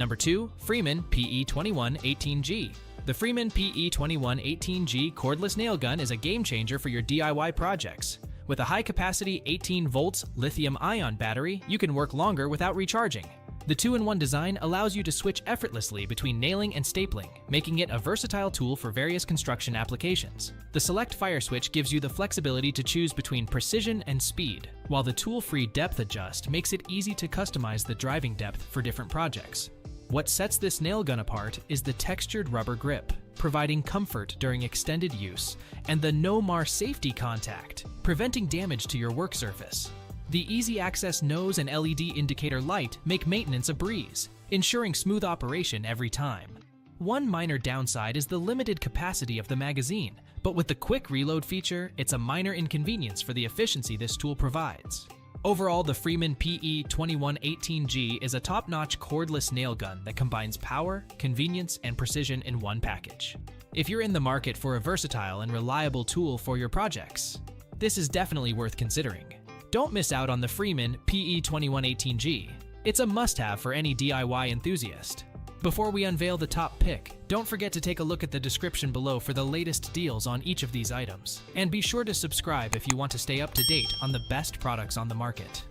Number 2. Freeman PE2118G. The Freeman PE2118G cordless nail gun is a game changer for your DIY projects. With a high-capacity 18 volts lithium-ion battery, you can work longer without recharging. The 2-in-1 design allows you to switch effortlessly between nailing and stapling, making it a versatile tool for various construction applications. The Select Fire switch gives you the flexibility to choose between precision and speed, while the tool-free depth adjust makes it easy to customize the driving depth for different projects. What sets this nail gun apart is the textured rubber grip, providing comfort during extended use, and the No-Mar safety contact, preventing damage to your work surface. The easy-access nose and LED indicator light make maintenance a breeze, ensuring smooth operation every time. One minor downside is the limited capacity of the magazine, but with the quick reload feature, it's a minor inconvenience for the efficiency this tool provides. Overall, the Freeman PE2118G is a top-notch cordless nail gun that combines power, convenience, and precision in one package. If you're in the market for a versatile and reliable tool for your projects, this is definitely worth considering. Don't miss out on the Freeman PE2118G. It's a must-have for any DIY enthusiast. Before we unveil the top pick, don't forget to take a look at the description below for the latest deals on each of these items. And be sure to subscribe if you want to stay up to date on the best products on the market.